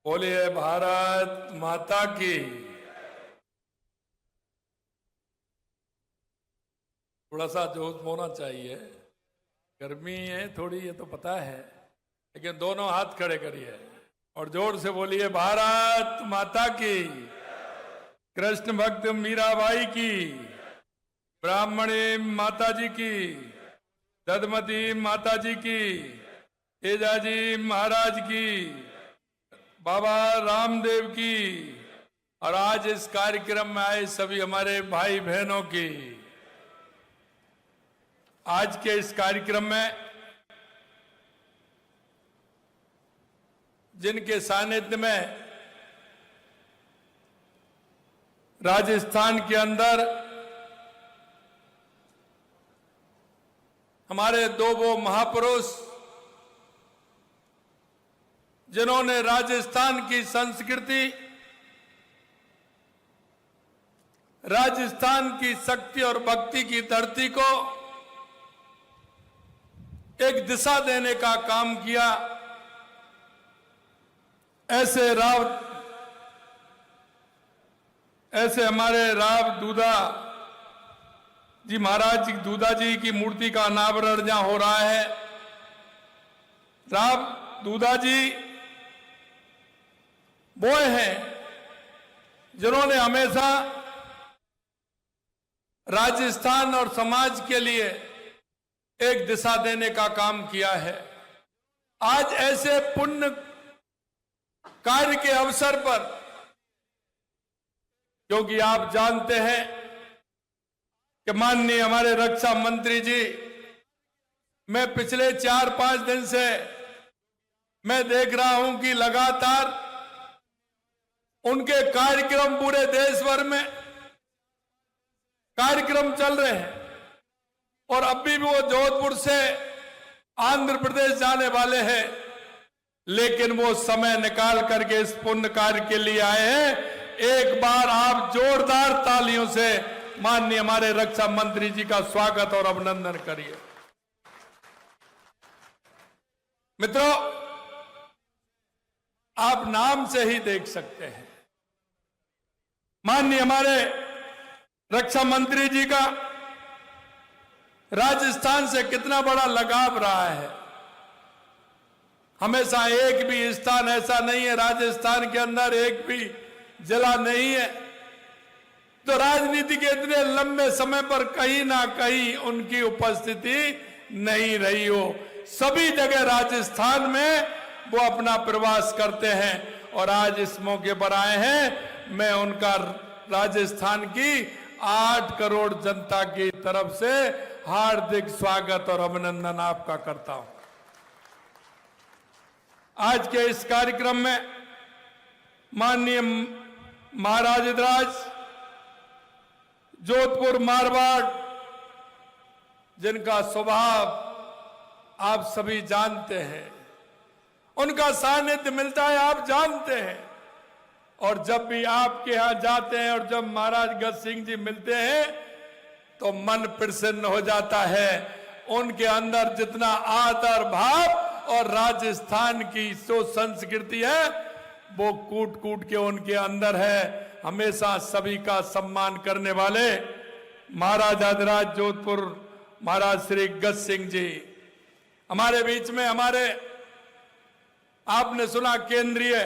बोलिए भारत माता की। थोड़ा सा जोश होना चाहिए, गर्मी है थोड़ी, ये तो पता है, लेकिन दोनों हाथ खड़े करिए और जोर से बोलिए भारत माता की। कृष्ण भक्त मीराबाई की, ब्राह्मणी माता जी की, दधमती माता जी की, तेजाजी महाराज की, बाबा रामदेव की, और आज इस कार्यक्रम में आए सभी हमारे भाई बहनों की। आज के इस कार्यक्रम में जिनके सानिध्य में राजस्थान के अंदर हमारे दो वो महापुरुष जिन्होंने राजस्थान की संस्कृति, राजस्थान की शक्ति और भक्ति की धरती को एक दिशा देने का काम किया, ऐसे हमारे राव दूधा जी महाराज दूधा जी की मूर्ति का अनावरण जहां हो रहा है। राव दूधा जी वो हैं जिन्होंने हमेशा राजस्थान और समाज के लिए एक दिशा देने का काम किया है। आज ऐसे पुण्य कार्य के अवसर पर, क्योंकि आप जानते हैं कि माननीय हमारे रक्षा मंत्री जी, मैं पिछले 4-5 दिन से मैं देख रहा हूं कि लगातार उनके कार्यक्रम पूरे देश भर में कार्यक्रम चल रहे हैं, और अभी भी वो जोधपुर से आंध्र प्रदेश जाने वाले हैं, लेकिन वो समय निकाल करके इस पुण्य कार्य के लिए आए हैं। एक बार आप जोरदार तालियों से माननीय हमारे रक्षा मंत्री जी का स्वागत और अभिनंदन करिए। मित्रों, आप नाम से ही देख सकते हैं माननीय हमारे रक्षा मंत्री जी का राजस्थान से कितना बड़ा लगाव रहा है। हमेशा एक भी स्थान ऐसा नहीं है, राजस्थान के अंदर एक भी जिला नहीं है तो राजनीति के इतने लंबे समय पर कहीं ना कहीं उनकी उपस्थिति नहीं रही हो। सभी जगह राजस्थान में वो अपना प्रवास करते हैं और आज इस मौके पर आए हैं। मैं उनका राजस्थान की 8 करोड़ जनता की तरफ से हार्दिक स्वागत और अभिनंदन आपका करता हूं। आज के इस कार्यक्रम में माननीय महाराजराज जोधपुर मारवाड़, जिनका स्वभाव आप सभी जानते हैं, उनका सानिध्य मिलता है, आप जानते हैं, और जब भी आपके यहां जाते हैं और जब महाराज गज सिंह जी मिलते हैं तो मन प्रसन्न हो जाता है। उनके अंदर जितना आदर भाव और राजस्थान की जो संस्कृति है वो कूट कूट के उनके अंदर है। हमेशा सभी का सम्मान करने वाले महाराजाधिराज जोधपुर महाराज श्री गज सिंह जी हमारे बीच में, हमारे आपने सुना केंद्रीय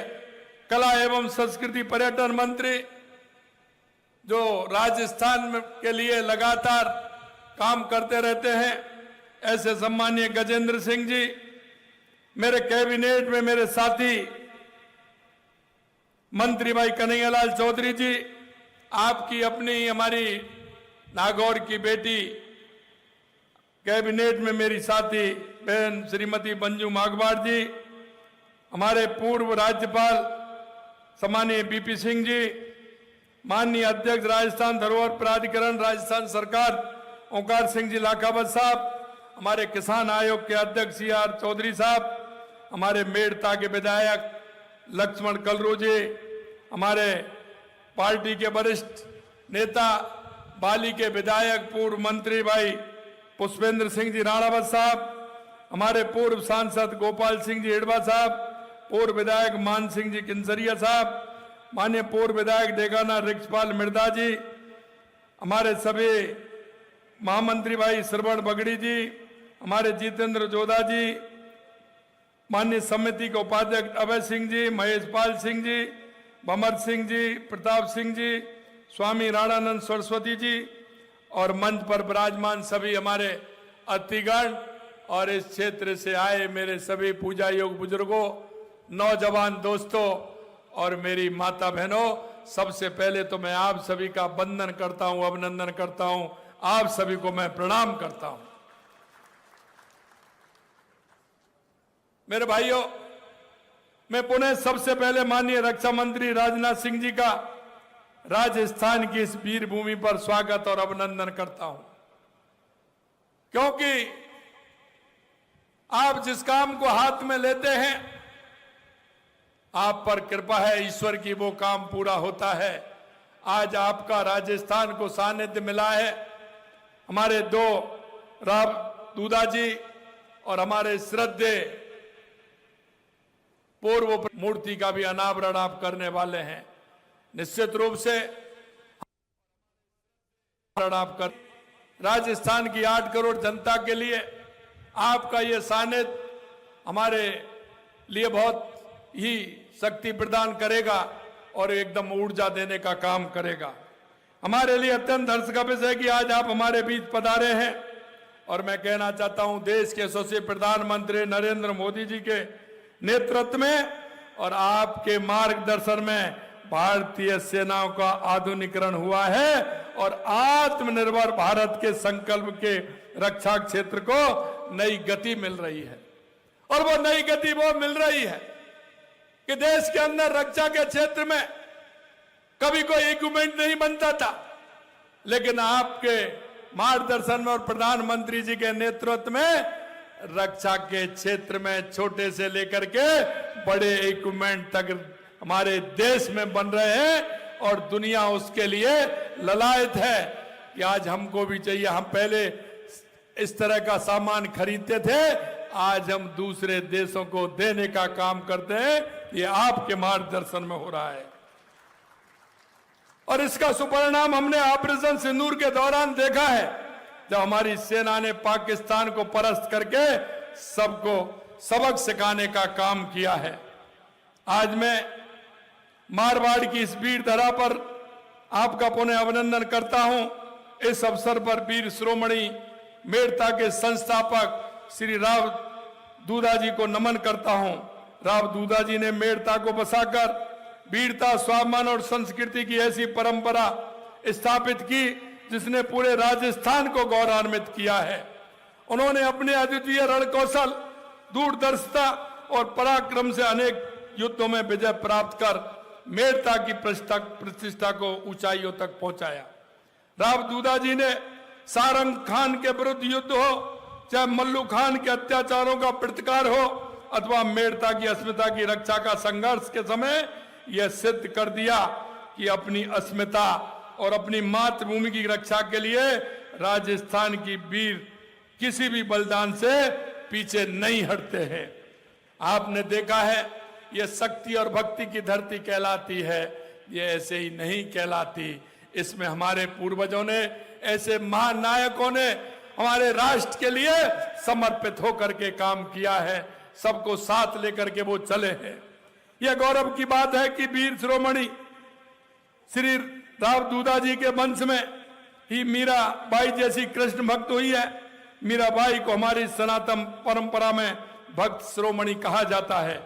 कला एवं संस्कृति पर्यटन मंत्री, जो राजस्थान के लिए लगातार काम करते रहते हैं, ऐसे सम्मानीय गजेंद्र सिंह जी, मेरे कैबिनेट में मेरे साथी मंत्री भाई कन्हैयालाल चौधरी जी, आपकी अपनी हमारी नागौर की बेटी कैबिनेट में मेरी साथी बहन श्रीमती मंजू माघवाड़ जी, हमारे पूर्व राज्यपाल सम्मानीय बीपी सिंह जी, माननीय अध्यक्ष राजस्थान धरोहर प्राधिकरण राजस्थान सरकार ओंकार सिंह जी लाखावत साहब, हमारे किसान आयोग के अध्यक्ष CR चौधरी साहब, हमारे मेड़ता के विधायक लक्ष्मण कलरू जी, हमारे पार्टी के वरिष्ठ नेता बाली के विधायक पूर्व मंत्री भाई पुष्पेंद्र सिंह जी राणावत साहब, हमारे पूर्व सांसद गोपाल सिंह जी हिड़वा साहब, पूर्व विधायक मान सिंह जी किंसरिया साहब, माननीय पूर्व विधायक डेगाना रिक्सपाल मिर्दा जी, हमारे सभी महामंत्री भाई श्रवण बगड़ी जी, हमारे जितेंद्र जोधा जी, माननीय समिति के उपाध्यक्ष अभय सिंह जी, महेश पाल सिंह जी, भमर सिंह जी, प्रताप सिंह जी, स्वामी राणानंद सरस्वती जी और मंच पर विराजमान सभी हमारे अतिथिगण और इस क्षेत्र से आए मेरे सभी पूजा योग बुजुर्गों, नौजवान दोस्तों और मेरी माता बहनों, सबसे पहले तो मैं आप सभी का वंदन करता हूं, अभिनंदन करता हूं, आप सभी को मैं प्रणाम करता हूं। मेरे भाइयों, मैं पुनः सबसे पहले माननीय रक्षा मंत्री राजनाथ सिंह जी का राजस्थान की इस वीर भूमि पर स्वागत और अभिनंदन करता हूं, क्योंकि आप जिस काम को हाथ में लेते हैं, आप पर कृपा है ईश्वर की, वो काम पूरा होता है। आज आपका राजस्थान को सानिध्य मिला है। हमारे दो राव दूधा जी और हमारे श्रद्धेय पूर्व मूर्ति का भी अनावरण आप करने वाले हैं। निश्चित रूप से आप कर राजस्थान की 8 करोड़ जनता के लिए आपका ये सानिध्य हमारे लिए बहुत ही शक्ति प्रदान करेगा और एकदम ऊर्जा देने का काम करेगा। हमारे लिए अत्यंत हर्ष का विषय है कि आज आप हमारे बीच पधारे हैं और मैं कहना चाहता हूं, देश के यशस्वी प्रधानमंत्री नरेंद्र मोदी जी के नेतृत्व में और आपके मार्गदर्शन में भारतीय सेनाओं का आधुनिकीकरण हुआ है और आत्मनिर्भर भारत के संकल्प के रक्षा क्षेत्र को नई गति मिल रही है। और वो नई गति वो मिल रही है कि देश के अंदर रक्षा के क्षेत्र में कभी कोई इक्विपमेंट नहीं बनता था, लेकिन आपके मार्गदर्शन में और प्रधानमंत्री जी के नेतृत्व में रक्षा के क्षेत्र में छोटे से लेकर के बड़े इक्विपमेंट तक हमारे देश में बन रहे हैं और दुनिया उसके लिए ललायत है कि आज हमको भी चाहिए। हम पहले इस तरह का सामान खरीदते थे, आज हम दूसरे देशों को देने का काम करते हैं। ये आपके मार्गदर्शन में हो रहा है और इसका सुपरिणाम हमने ऑपरेशन सिंदूर के दौरान देखा है, जब हमारी सेना ने पाकिस्तान को परास्त करके सबको सबक सिखाने का काम किया है। आज मैं मारवाड़ की इस वीर धरा पर आपका पुनः अभिनंदन करता हूं। इस अवसर पर वीर शिरोमणि मेड़ता के संस्थापक श्री राव दूधा जी को नमन करता हूं। राव दूधा जी ने मेड़ता को बसाकर वीरता, स्वाभिमान और संस्कृति की ऐसी परंपरा स्थापित की जिसने पूरे राजस्थान को गौरवान्वित किया है। उन्होंने अपने अद्वितीय रण कौशल, दूरदर्शिता और पराक्रम से अनेक युद्धों में विजय प्राप्त कर मेड़ता की प्रतिष्ठा को ऊंचाइयों तक पहुंचाया। राव दूधा जी ने सारंग खान के विरुद्ध युद्ध हो, चाहे मल्लू खान के अत्याचारों का प्रतिकार हो अथवा मेड़ता की अस्मिता की रक्षा का संघर्ष के समय यह सिद्ध कर दिया कि अपनी अस्मिता और अपनी मातृभूमि की रक्षा के लिए राजस्थान की वीर किसी भी बलिदान से पीछे नहीं हटते हैं। आपने देखा है यह शक्ति और भक्ति की धरती कहलाती है, ये ऐसे ही नहीं कहलाती। इसमें हमारे पूर्वजों ने, ऐसे महानायकों ने हमारे राष्ट्र के लिए समर्पित होकर के काम किया है, सबको साथ लेकर के वो चले हैं। यह गौरव की बात है कि वीर शिरोमणि श्री राव दूधा जी के वंश में ही मीरा बाई जैसी कृष्ण भक्त हुई है। मीरा बाई को हमारी सनातन परंपरा में भक्त शिरोमणि कहा जाता है।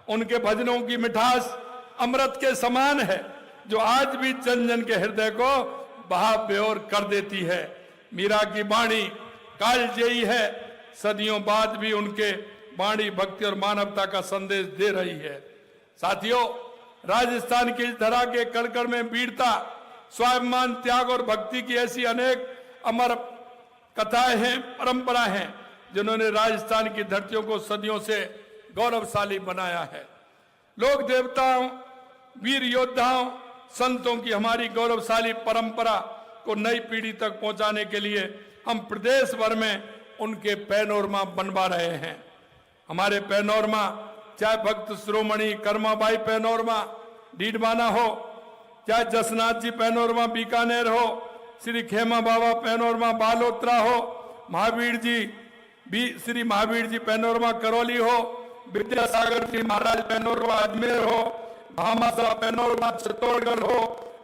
उनके भजनों की मिठास अमृत के समान है, जो आज भी जन जन के हृदय को बहा बेओर कर देती है। मीरा की वाणी कालजयी है, सदियों बाद भी उनके वाणी भक्ति और मानवता का संदेश दे रही है। साथियों, राजस्थान की इस धरा के कड़कड़ में वीरता, स्वाभिमान, त्याग और भक्ति की ऐसी अनेक अमर कथाएं हैं, परंपरा हैं, जिन्होंने राजस्थान की धरतियों को सदियों से गौरवशाली बनाया है। लोक देवताओं, वीर योद्धाओं, संतों की हमारी गौरवशाली परंपरा को नई पीढ़ी तक पहुंचाने के लिए हम प्रदेश भर में उनके पैनोरमा बनवा रहे हैं। हमारे पैनोरमा चाहे भक्त शिरोमणि कर्माबाई पैनोरमा डीडवाना हो, चाहे जसनाथ जी पैनोरमा बीकानेर हो, श्री खेमा बाबा पैनोरमा बालोत्रा हो, महावीर जी श्री महावीर जी पैनोरमा करौली हो, विद्यासागर जी महाराज पैनोरमा अजमेर हो, भामाशाह पैनोरमा चित्तौड़गढ़ हो,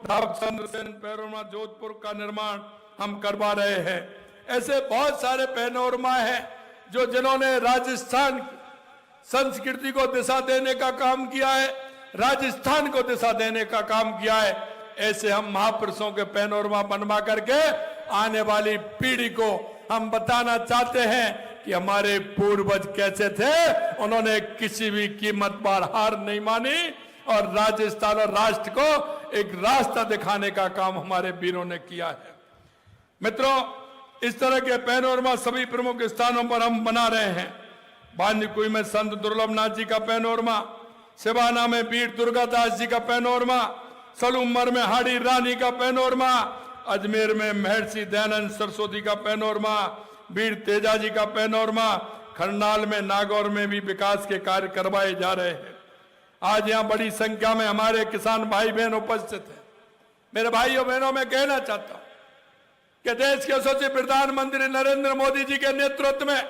रामचंद्र सेन पैनोरमा जोधपुर का निर्माण हम करवा रहे हैं। ऐसे बहुत सारे पैनोरमा हैं जो जिन्होंने राजस्थान संस्कृति को दिशा देने का काम किया है, राजस्थान को दिशा देने का काम किया है। ऐसे हम महापुरुषों के पैनोरमा बनवा करके आने वाली पीढ़ी को हम बताना चाहते हैं कि हमारे पूर्वज कैसे थे। उन्होंने किसी भी कीमत पर हार नहीं मानी और राजस्थान और राष्ट्र को एक रास्ता दिखाने का काम हमारे वीरों ने किया है। मित्रों, इस तरह के पैनोरमा सभी प्रमुख स्थानों पर हम बना रहे हैं। बांदीकुई में संत दुर्लभनाथ जी का पैनोरमा, सिवाना में वीर दुर्गादास जी का पैनोरमा, सलूमर में हाड़ी रानी का पैनोरमा, अजमेर में महर्षि दयानंद सरस्वती का पैनोरमा, वीर तेजा जी का पैनोरमा, खरनाल में नागौर में भी विकास के कार्य करवाए जा रहे हैं। आज यहाँ बड़ी संख्या में हमारे किसान भाई बहन उपस्थित हैं। मेरे भाइयों बहनों, मैं कहना चाहता हूं कि देश के यशस्वी प्रधानमंत्री नरेंद्र मोदी जी के नेतृत्व में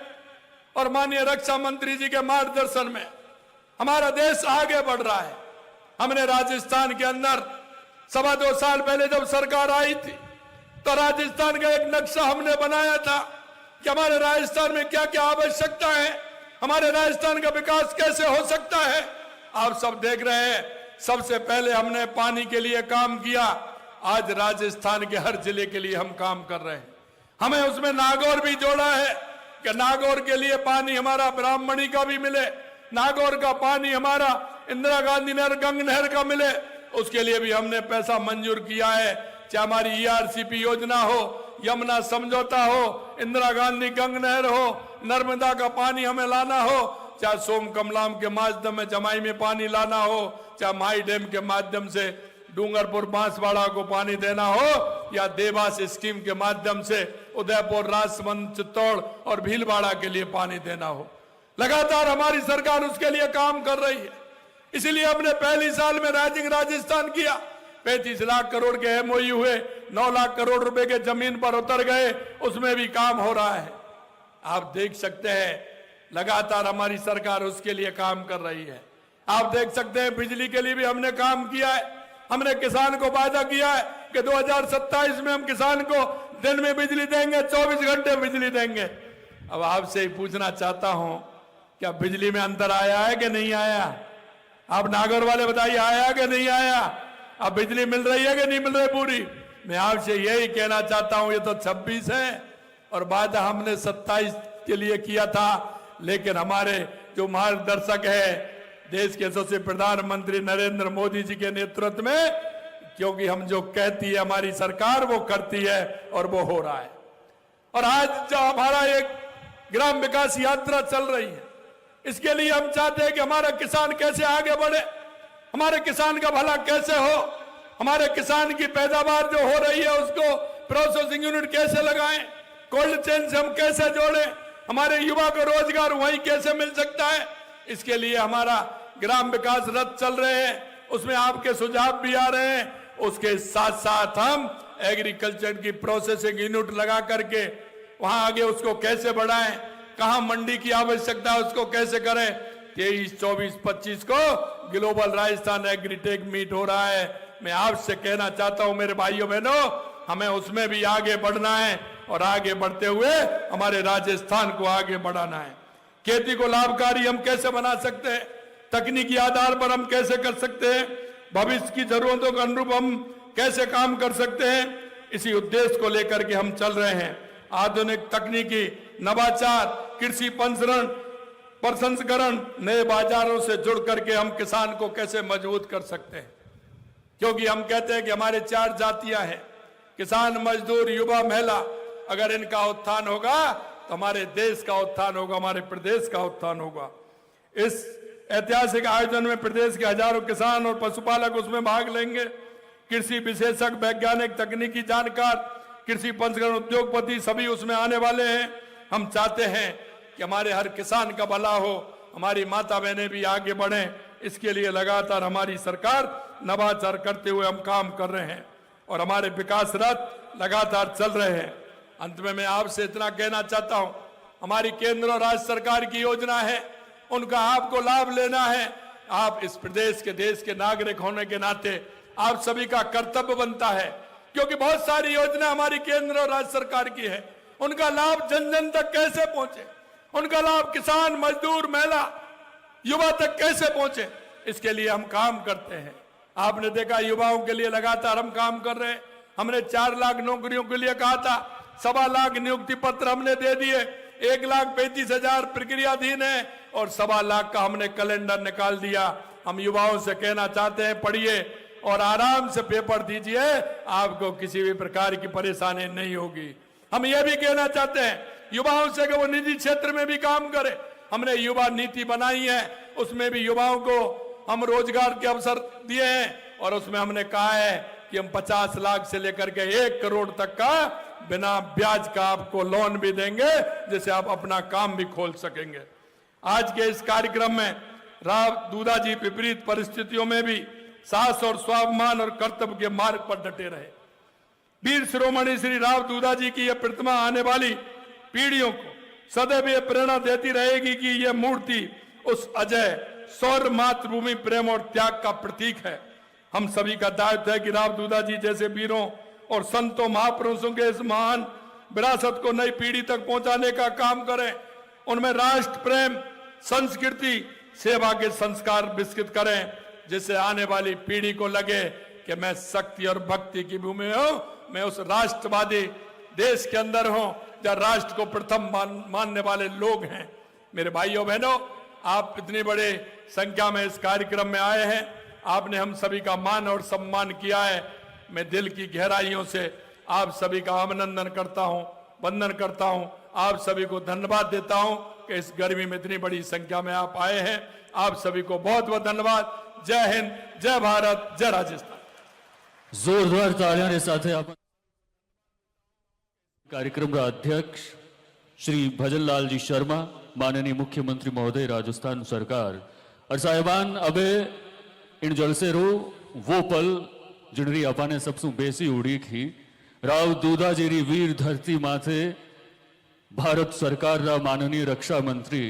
और माननीय रक्षा मंत्री जी के मार्गदर्शन में हमारा देश आगे बढ़ रहा है। हमने राजस्थान के अंदर 2.25 साल पहले जब सरकार आई थी तो राजस्थान का एक नक्शा हमने बनाया था कि हमारे राजस्थान में क्या क्या आवश्यकता है, हमारे राजस्थान का विकास कैसे हो सकता है। आप सब देख रहे हैं, सबसे पहले हमने पानी के लिए काम किया। आज राजस्थान के हर जिले के लिए हम काम कर रहे हैं। हमें उसमें नागौर भी जोड़ा है कि नागौर के लिए पानी हमारा ब्राह्मणी का भी मिले, नागौर का पानी हमारा इंदिरा गांधी नहर गंग नहर का मिले, उसके लिए भी हमने पैसा मंजूर किया है। चाहे हमारी ERCP योजना हो, यमुना समझौता हो, इंदिरा गांधी गंग नहर हो, नर्मदा का पानी हमें लाना हो, चाहे सोम कमलाम के माध्यम में जमाई में पानी लाना हो, चाहे माई डैम के माध्यम से डूंगरपुर बांसवाड़ा को पानी देना हो, या देवास स्कीम के माध्यम से उदयपुर राजसमंद चित्तौड़ और भीलवाड़ा के लिए पानी देना हो। लगातार हमारी सरकार उसके लिए काम कर रही है। इसलिए हमने पहली साल में राइजिंग राजस्थान किया। 35 लाख करोड़ के MOU हुए, 9 लाख करोड़ रुपए के जमीन पर उतर गए, उसमें भी काम हो रहा है। आप देख सकते हैं लगातार हमारी सरकार उसके लिए काम कर रही है। आप देख सकते हैं बिजली के लिए भी हमने काम किया है। हमने किसान को वादा किया है कि 2027 में हम किसान को दिन में बिजली देंगे, 24 घंटे बिजली देंगे। अब आपसे ही पूछना चाहता हूं, क्या बिजली में अंतर आया है कि नहीं आया? आप नागौर वाले बताइए, आया कि नहीं आया? अब बिजली मिल रही है कि नहीं मिल रही पूरी? मैं आपसे यही कहना चाहता हूं, ये तो 26 है और वादा हमने 27 के लिए किया था। लेकिन हमारे जो मार्गदर्शक है देश के यशस्वी प्रधानमंत्री नरेंद्र मोदी जी के नेतृत्व में, क्योंकि हम जो कहती है हमारी सरकार वो करती है और वो हो रहा है। और आज जो हमारा एक ग्राम विकास यात्रा चल रही है, इसके लिए हम चाहते हैं कि हमारा किसान कैसे आगे बढ़े, हमारे किसान का भला कैसे हो, हमारे किसान की पैदावार जो हो रही है उसको प्रोसेसिंग यूनिट कैसे लगाएं, कोल्ड चेन से हम कैसे जोड़ें, हमारे युवा को रोजगार वहीं कैसे मिल सकता है। इसके लिए हमारा ग्राम विकास रथ चल रहे हैं, उसमें आपके सुझाव भी आ रहे हैं। उसके साथ साथ हम एग्रीकल्चर की प्रोसेसिंग यूनिट लगा करके वहां आगे उसको कैसे बढ़ाएं, कहां मंडी की आवश्यकता है उसको कैसे करें। 23, 24, 25 को ग्लोबल राजस्थान एग्रीटेक मीट हो रहा है। मैं आपसे कहना चाहता हूं मेरे भाइयों बहनों, हमें उसमें भी आगे बढ़ना है और आगे बढ़ते हुए हमारे राजस्थान को आगे बढ़ाना है। खेती को लाभकारी हम कैसे बना सकते हैं, तकनीकी आधार पर हम कैसे कर सकते हैं, भविष्य की जरूरतों के अनुरूप हम कैसे काम कर सकते हैं, इसी उद्देश्य को लेकर के हम चल रहे हैं। आधुनिक तकनीकी नवाचार, कृषि प्रसंस्करण, नए बाजारों से जुड़ करके हम किसान को कैसे मजबूत कर सकते हैं। क्योंकि हम कहते हैं कि हमारे 4 जातियां हैं, किसान, मजदूर, युवा, महिला। अगर इनका उत्थान होगा तो हमारे देश का उत्थान होगा, हमारे प्रदेश का उत्थान होगा। इस ऐतिहासिक आयोजन में प्रदेश के हजारों किसान और पशुपालक उसमें भाग लेंगे। कृषि विशेषज्ञ, वैज्ञानिक, तकनीकी जानकार, कृषि प्रसंस्करण उद्योगपति सभी उसमें आने वाले हैं। हम चाहते हैं कि हमारे हर किसान का भला हो, हमारी माता बहनें भी आगे बढ़ें, इसके लिए लगातार हमारी सरकार नवाचार करते हुए हम काम कर रहे हैं और हमारे विकास रथ लगातार चल रहे हैं। अंत में मैं आपसे इतना कहना चाहता हूं, हमारी केंद्र और राज्य सरकार की योजना है, उनका आपको लाभ लेना है। आप इस प्रदेश के, देश के नागरिक होने के नाते आप सभी का कर्तव्य बनता है, क्योंकि बहुत सारी योजना हमारी केंद्र और राज्य सरकार की है, उनका लाभ जन जन तक कैसे पहुंचे, उनका लाभ किसान, मजदूर, महिला, युवा तक कैसे पहुंचे, इसके लिए हम काम करते हैं। आपने देखा युवाओं के लिए लगातार हम काम कर रहे हैं। हमने 4 लाख नौकरियों के लिए कहा था, 1.25 लाख नियुक्ति पत्र हमने दे दिए, 1,35,000 प्रक्रियाधीन है और 1.25 लाख का हमने कैलेंडर निकाल दिया। हम युवाओं से कहना चाहते हैं, पढ़िए और आराम से पेपर दीजिए, आपको किसी भी प्रकार की परेशानी नहीं होगी। हम यह भी कहना चाहते हैं युवाओं से कि वो निजी क्षेत्र में भी काम करें। हमने युवा नीति बनाई है, उसमें भी युवाओं को हम रोजगार के अवसर दिए हैं और उसमें हमने कहा है कि हम 50 लाख से लेकर के 1 करोड़ तक का बिना ब्याज का आपको लोन भी देंगे, जिससे आप अपना काम भी खोल सकेंगे। आज के इस कार्यक्रम में राव दूधा जी विपरीत परिस्थितियों में भी साहस और स्वाभिमान और कर्तव्य के मार्ग पर डटे रहे। वीर शिरोमणि श्री राव दूधा जी की यह प्रतिमा आने वाली पीढ़ियों को सदैव ये प्रेरणा देती रहेगी कि यह मूर्ति उस अजय शौर्य, मातृभूमि प्रेम और त्याग का प्रतीक है। हम सभी का दायित्व है कि राव दूधा जी जैसे वीरों और संतों, महापुरुषों के इस महान विरासत को नई पीढ़ी तक पहुंचाने का काम करें। उनमें राष्ट्र प्रेम, संस्कृति, सेवा के संस्कार विकसित करें, जिससे आने वाली पीढ़ी को लगे कि मैं शक्ति और भक्ति की भूमि हूं, मैं उस राष्ट्रवादी देश के अंदर हूं जहां राष्ट्र को प्रथम मानने वाले लोग हैं। मेरे भाइयों बहनों, आप इतनी बड़े संख्या में इस कार्यक्रम में आए हैं, आपने हम सभी का मान और सम्मान किया है। मैं दिल की गहराइयों से आप सभी का अभिनंदन करता हूं, वंदन करता हूं, आप सभी को धन्यवाद देता हूं कि इस गर्मी में इतनी बड़ी संख्या में आप आए हैं। आप सभी को बहुत बहुत धन्यवाद। जय हिंद, जय भारत, जय राजस्थान। जोरदार तालियां સાથે आप कार्यक्रम का अध्यक्ष श्री भजनलाल जी शर्मा, माननीय मुख्यमंत्री महोदय राजस्थान सरकार और साहिबान, अबे इन जलसे रो वो पल जिनरी अपाने सबसु बेसी उड़ी की राव दूधाजी री वीर धरती माथे भारत सरकार रा माननीय रक्षा मंत्री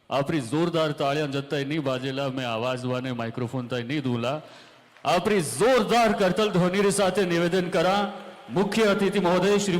आपरी जोरदार तालियां जत्ता नहीं बाजेला, मैं आवाज वाने माइक्रोफोन तय नहीं दूला, आपरी जोरदार करतल ध्वनि साथे निवेदन करा मुख्य अतिथि महोदय श्री